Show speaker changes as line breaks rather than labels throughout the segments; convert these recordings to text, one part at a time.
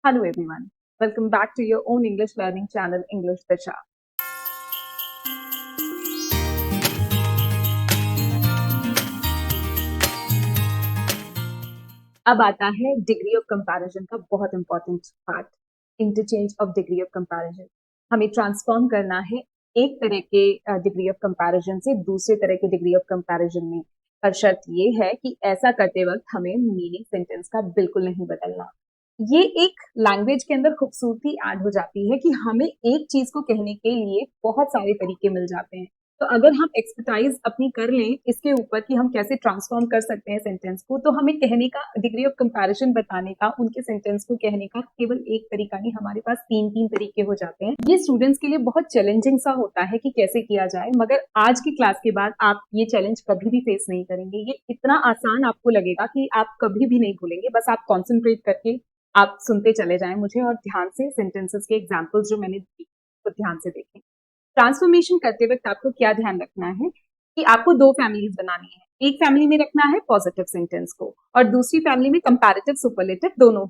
Hello everyone. Welcome back to your own English learning channel, English Disha. अब आता है degree of comparison का बहुत important part, interchange of degree of comparison. हमें transform करना है एक तरह के डिग्री ऑफ कंपैरिजन से दूसरे तरह के डिग्री ऑफ कंपैरिजन में, पर शर्त ये है कि ऐसा करते वक्त हमें मीनिंग सेंटेंस का बिल्कुल नहीं बदलना। ये एक लैंग्वेज के अंदर खूबसूरती ऐड हो जाती है कि हमें एक चीज को कहने के लिए बहुत सारे तरीके मिल जाते हैं। तो अगर हम एक्सपर्टाइज अपनी कर लें इसके ऊपर कि हम कैसे ट्रांसफॉर्म कर सकते हैं सेंटेंस को, तो हमें कहने का डिग्री ऑफ कंपैरिजन बताने का, उनके सेंटेंस को कहने का केवल एक तरीका नहीं, हमारे पास तीन तीन तरीके हो जाते हैं। ये स्टूडेंट्स के लिए बहुत चैलेंजिंग सा होता है कि कैसे किया जाए, मगर आज की क्लास के बाद आप ये चैलेंज कभी भी फेस नहीं करेंगे। ये इतना आसान आपको लगेगा कि आप कभी भी नहीं भूलेंगे। बस आप कॉन्सेंट्रेट करके आप सुनते चले जाएं मुझे और ध्यान से सेंटेंसेस के एग्जाम्पल्स जो मैंने दी तो ध्यान से देखें। ट्रांसफॉर्मेशन करते वक्त आपको क्या ध्यान रखना है कि आपको दो फैमिलीज बनानी है। एक फैमिली में रखना है पॉजिटिव सेंटेंस को और दूसरी फैमिली में कंपैरेटिव सुपरलेटिव दोनों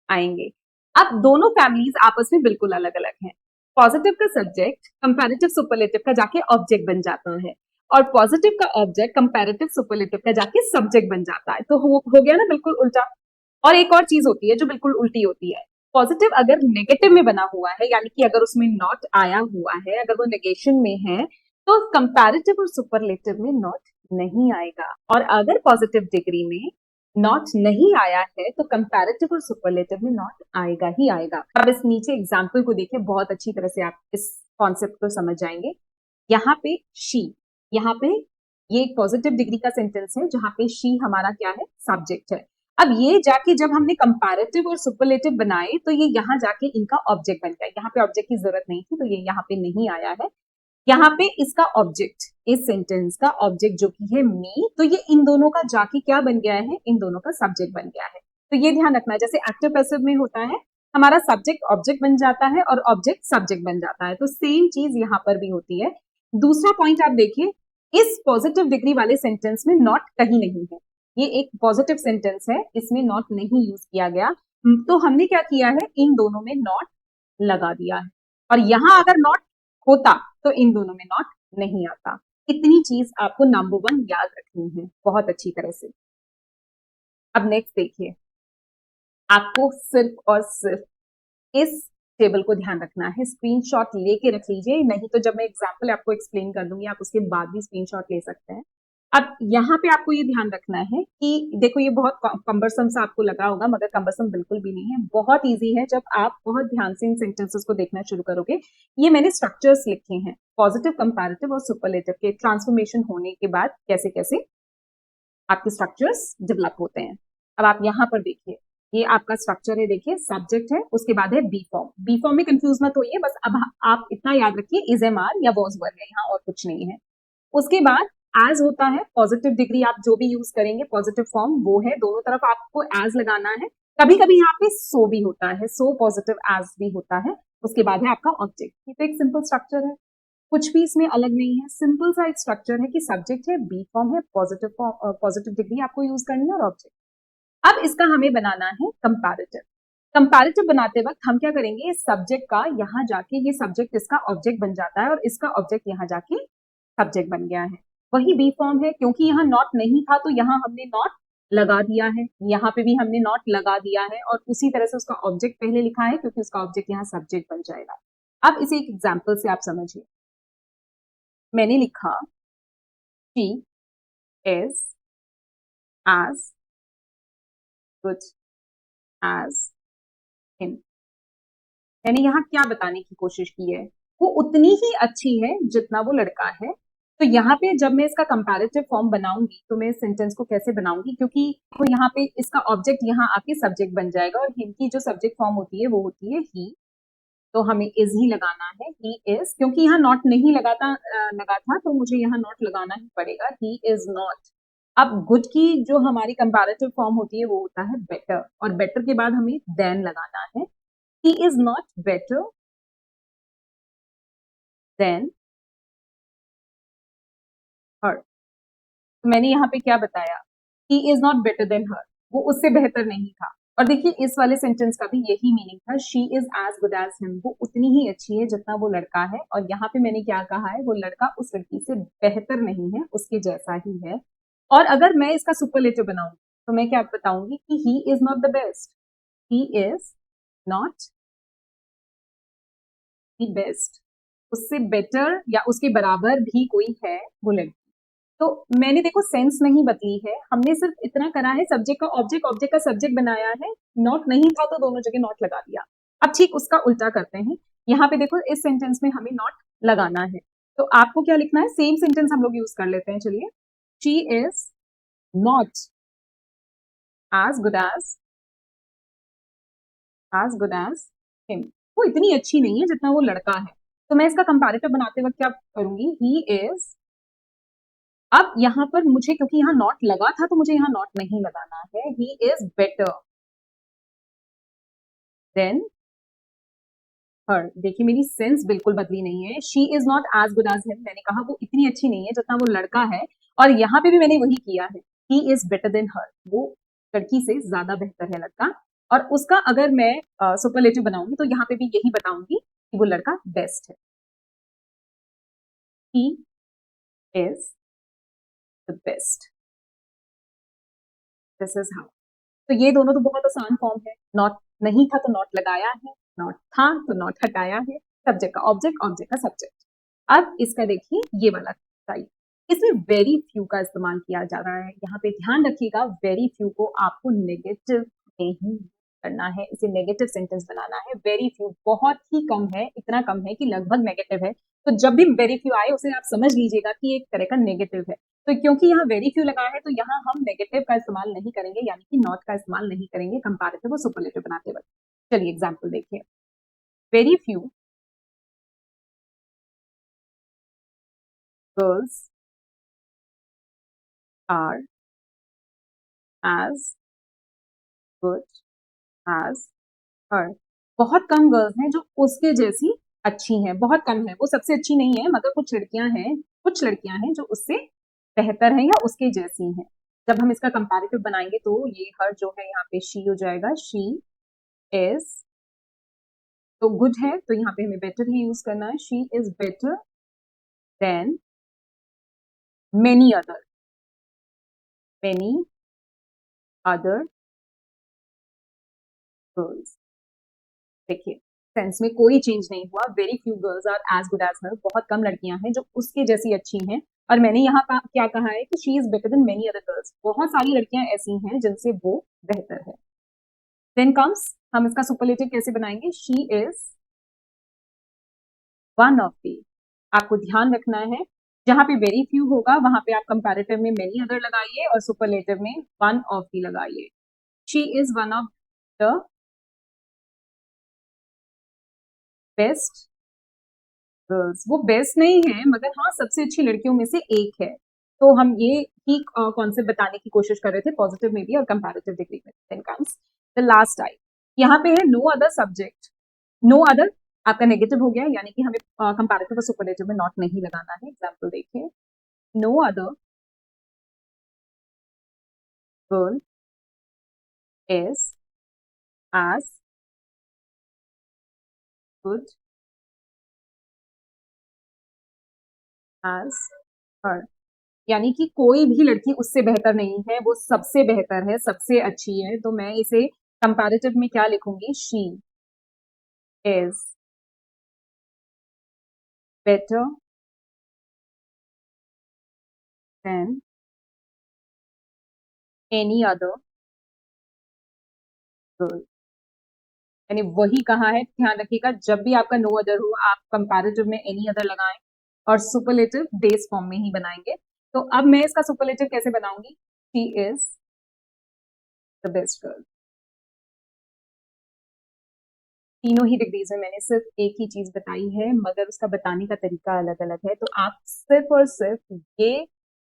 आएंगे। अब दोनों फैमिलीज आपस में बिल्कुल अलग अलग हैं। पॉजिटिव का सब्जेक्ट कंपैरेटिव सुपरलेटिव का जाके ऑब्जेक्ट बन जाता है और पॉजिटिव का ऑब्जेक्ट कंपैरेटिव सुपरलेटिव का जाके सब्जेक्ट बन जाता है। तो हो गया ना बिल्कुल उल्टा। और एक और चीज होती है जो बिल्कुल उल्टी होती है। पॉजिटिव अगर नेगेटिव में बना हुआ है, यानी कि अगर उसमें नॉट आया हुआ है, अगर वो नेगेशन में है, तो कंपैरेटिव और सुपरलेटिव में नॉट नहीं आएगा। और अगर पॉजिटिव डिग्री में नॉट नहीं आया है तो कंपैरेटिव और सुपरलेटिव में नॉट आएगा ही आएगा। अब इस नीचे एग्जाम्पल को देखिए, बहुत अच्छी तरह से आप इस कॉन्सेप्ट को समझ जाएंगे। यहाँ पे शी, यहाँ पे ये एक पॉजिटिव डिग्री का सेंटेंस है जहां पे शी हमारा क्या है, सब्जेक्ट है। अब ये जाके जब हमने कंपैरेटिव और सुपरलेटिव बनाए तो ये यहाँ जाके इनका ऑब्जेक्ट बन गया। यहाँ पे ऑब्जेक्ट की जरूरत नहीं थी तो ये यहाँ पे नहीं आया है। यहाँ पे इसका ऑब्जेक्ट, इस सेंटेंस का ऑब्जेक्ट जो कि है मी, तो ये इन दोनों का जाके क्या बन गया है, इन दोनों का सब्जेक्ट बन गया है। तो ये ध्यान रखना है, जैसे एक्टिव पैसिव में होता है हमारा सब्जेक्ट ऑब्जेक्ट बन जाता है और ऑब्जेक्ट सब्जेक्ट बन जाता है, तो सेम चीज यहाँ पर भी होती है। दूसरा पॉइंट आप देखिए, इस पॉजिटिव डिग्री वाले सेंटेंस में नॉट कहीं नहीं है। ये एक पॉजिटिव सेंटेंस है, इसमें नॉट नहीं यूज किया गया। तो हमने क्या किया है, इन दोनों में नॉट लगा दिया है। और यहां अगर नॉट होता तो इन दोनों में नॉट नहीं आता। इतनी चीज आपको नंबर वन याद रखनी है बहुत अच्छी तरह से। अब नेक्स्ट देखिए, आपको सिर्फ और सिर्फ इस टेबल को ध्यान रखना है। स्क्रीनशॉट लेके रख लीजिए, नहीं तो जब मैं एग्जाम्पल आपको एक्सप्लेन कर दूंगी आप उसके बाद भी स्क्रीनशॉट ले सकते हैं। अब यहाँ पे आपको ये ध्यान रखना है कि देखो ये बहुत कम्बरसम सा आपको लगा होगा, मगर कम्बरसम बिल्कुल भी नहीं है, बहुत इजी है जब आप बहुत ध्यान से इन सेंटेंसेस को देखना शुरू करोगे। ये मैंने स्ट्रक्चर्स लिखे हैं पॉजिटिव, कंपैरेटिव और सुपरलेटिव के ट्रांसफॉर्मेशन होने के बाद कैसे कैसे आपके स्ट्रक्चर्स डेवलप होते हैं। अब आप यहाँ पर देखिए, ये आपका स्ट्रक्चर है, देखिए सब्जेक्ट है, उसके बाद है बी फॉर्म। बी फॉर्म में कंफ्यूज मत होइए, बस अब आप इतना याद रखिए इज एम आर या वॉज वर है, यहाँ और कुछ नहीं है। उसके बाद एज होता है, पॉजिटिव डिग्री आप जो भी यूज करेंगे पॉजिटिव फॉर्म वो है, दोनों तरफ आपको एज लगाना है। कभी कभी यहाँ पे सो भी होता है, सो पॉजिटिव एज भी होता है। उसके बाद है आपका ऑब्जेक्ट। ये तो एक सिंपल स्ट्रक्चर है, कुछ भी इसमें अलग नहीं है, सिंपल सा एक स्ट्रक्चर है कि सब्जेक्ट है, बी फॉर्म है, पॉजिटिव डिग्री आपको यूज करनी है और ऑब्जेक्ट। अब इसका हमें बनाना है कंपैरेटिव। कंपैरेटिव बनाते वक्त हम क्या करेंगे, सब्जेक्ट का यहाँ जाके ये सब्जेक्ट इसका ऑब्जेक्ट बन जाता है और इसका ऑब्जेक्ट यहाँ जाके सब्जेक्ट बन गया है। वही बी फॉर्म है, क्योंकि यहाँ नॉट नहीं था तो यहाँ हमने नॉट लगा दिया है, यहाँ पे भी हमने नॉट लगा दिया है और उसी तरह से उसका ऑब्जेक्ट पहले लिखा है क्योंकि उसका ऑब्जेक्ट यहाँ सब्जेक्ट बन जाएगा। अब इसे एक एग्जाम्पल से आप समझिए। मैंने लिखा she is as good as him. मैंने यहाँ क्या बताने की कोशिश की है, वो उतनी ही अच्छी है जितना वो लड़का है। तो यहाँ पे जब मैं इसका कंपैरेटिव फॉर्म बनाऊंगी तो मैं इस सेंटेंस को कैसे बनाऊंगी, क्योंकि वो यहाँ पे इसका ऑब्जेक्ट यहाँ आके सब्जेक्ट बन जाएगा और हिम की जो सब्जेक्ट फॉर्म होती है वो होती है ही। तो हमें इज ही लगाना है, ही इज, क्योंकि यहाँ नॉट नहीं लगा था तो मुझे यहाँ नॉट लगाना ही पड़ेगा, ही इज नॉट। अब गुड की जो हमारी कंपैरेटिव फॉर्म होती है वो होता है बेटर, और बेटर के बाद हमें देन लगाना है। he is not better than her। तो मैंने यहाँ पे क्या बताया, he is not better than her, वो उससे बेहतर नहीं था। और देखिए इस वाले सेंटेंस का भी यही मीनिंग था, she is as good as him, वो उतनी ही अच्छी है जितना वो लड़का है। और यहाँ पे मैंने क्या कहा है, वो लड़का उस लड़की से बेहतर नहीं है, उसके जैसा ही है। और अगर मैं इसका सुपरलेटिव बनाऊंगी तो मैं क्या बताऊंगी कि he is not the best, he is not the best, उससे बेटर या उसके बराबर भी कोई है वो लड़की। तो मैंने देखो सेंस नहीं बदली है, हमने सिर्फ इतना करा है, सब्जेक्ट का ऑब्जेक्ट, ऑब्जेक्ट का सब्जेक्ट बनाया है, नॉट नहीं था तो दोनों जगह नॉट लगा दिया। अब ठीक उसका उल्टा करते हैं, यहाँ पे देखो इस सेंटेंस में हमें नॉट लगाना है, तो आपको क्या लिखना है, सेम सेंटेंस हम लोग यूज कर लेते हैं, चलिए। She is not as good as him, वो इतनी अच्छी नहीं है जितना वो लड़का है। तो मैं इसका कंपैरेटिव बनाते वक्त क्या करूंगी, ही इज, अब यहाँ पर मुझे क्योंकि यहाँ नॉट लगा था तो मुझे यहाँ नॉट नहीं लगाना है, he is better than her. देखिए मेरी सेंस बिल्कुल बदली नहीं है, she is not as good as him, मैंने कहा वो इतनी अच्छी नहीं है जितना वो लड़का है, और यहाँ पे भी मैंने वही किया है, ही इज बेटर देन हर, वो लड़की से ज्यादा बेहतर है लड़का। और उसका अगर मैं सुपरलेटिव बनाऊंगी तो यहाँ पे भी यही बताऊंगी कि वो लड़का बेस्ट है, he is the best, this is how. तो ये दोनों तो बहुत आसान फॉर्म है, नॉट नहीं था तो नॉट लगाया है, नॉट था तो नॉट हटाया है, सब्जेक्ट का ऑब्जेक्ट, ऑब्जेक्ट का सब्जेक्ट। अब इसका देखिए ये वाला टाइप, इसमें वेरी फ्यू का इस्तेमाल किया जा रहा है, यहाँ पे ध्यान रखिएगा, वेरी फ्यू को आपको नेगेटिव में ही करना है, इसे नेगेटिव सेंटेंस बनाना है। वेरी फ्यू बहुत ही कम है, इतना कम है कि लगभग नेगेटिव है, तो जब भी वेरी फ्यू आए उसे आप समझ लीजिएगा कि एक तरह का नेगेटिव है। तो क्योंकि यहाँ वेरी फ्यू लगा है तो यहाँ हम नेगेटिव का इस्तेमाल नहीं करेंगे, यानी कि नॉट का इस्तेमाल नहीं करेंगे कंपैरेटिव और सुपरलेटिव बनाते वक्त। चलिए एग्जांपल देखिए, very few girls are as good as her, बहुत कम गर्ल्स हैं जो उसके जैसी अच्छी हैं, बहुत कम है, वो सबसे अच्छी नहीं है, मगर कुछ लड़कियां हैं जो उससे बेहतर है या उसके जैसी हैं। जब हम इसका कंपैरेटिव बनाएंगे तो ये हर जो है यहाँ पे शी हो जाएगा, शी इज, तो गुड है तो यहाँ पे हमें बेटर ही यूज करना है, she is better than many other, many other girls. देखिए सेंस में कोई चेंज नहीं हुआ, very few girls are as good as her, बहुत कम लड़कियां हैं जो उसके जैसी अच्छी हैं। और मैंने यहाँ क्या कहा है कि she is better than many other girls, बहुत सारी लड़कियां ऐसी हैं जिनसे वो बेहतर है। देन कम्स, हम इसका सुपरलेटिव कैसे बनाएंगे, she is one of the, आपको ध्यान रखना है जहां पे वेरी फ्यू होगा वहां पे आप कंपैरेटिव में मेनी अदर लगाइए और सुपरलेटिव में वन ऑफ दी लगाइए। She is one of the best girls, वो बेस्ट नहीं है मगर हाँ सबसे अच्छी लड़कियों में से एक है। तो हम ये ही कॉन्सेप्ट बताने की कोशिश कर रहे थे पॉजिटिव में भी और कंपैरेटिव डिग्री में। Then comes the last type, यहाँ पे है no other subject, no other आपका नेगेटिव हो गया, यानी कि हमें कंपैरेटिव और सुपरलेटिव में नॉट नहीं लगाना है। एग्जांपल देखिए, no other girl is as good as her, यानी कि कोई भी लड़की उससे बेहतर नहीं है, वो सबसे बेहतर है, सबसे अच्छी है। तो मैं इसे कंपैरेटिव में क्या लिखूंगी, she is better then any other girl, यानी वही कहा है, ध्यान रखिएगा जब भी आपका नो अदर हो आप कंपैरेटिव में एनी अदर लगाएं और सुपरलेटिव बेस फॉर्म में ही बनाएंगे। तो अब मैं इसका सुपरलेटिव कैसे बनाऊंगी, she is the best girl. तीनों ही डिग्रीज में मैंने सिर्फ एक ही चीज बताई है मगर उसका बताने का तरीका अलग अलग है, तो आप सिर्फ और सिर्फ ये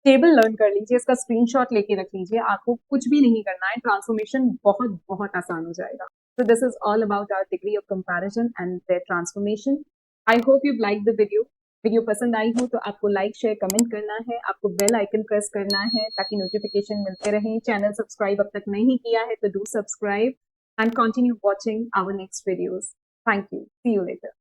टेबल लर्न कर लीजिए, इसका स्क्रीनशॉट लेके रख लीजिए, आपको कुछ भी नहीं करना है, ट्रांसफॉर्मेशन बहुत बहुत आसान हो जाएगा। So this is all about our degree of comparison and their transformation. I hope you've liked the video. Video पसंद आई हो तो आपको लाइक शेयर कमेंट करना है, आपको बेल आइकन प्रेस करना है ताकि नोटिफिकेशन मिलते रहें। चैनल सब्सक्राइब अब तक नहीं किया है तो do subscribe. and continue watching our next videos. Thank you. See you later.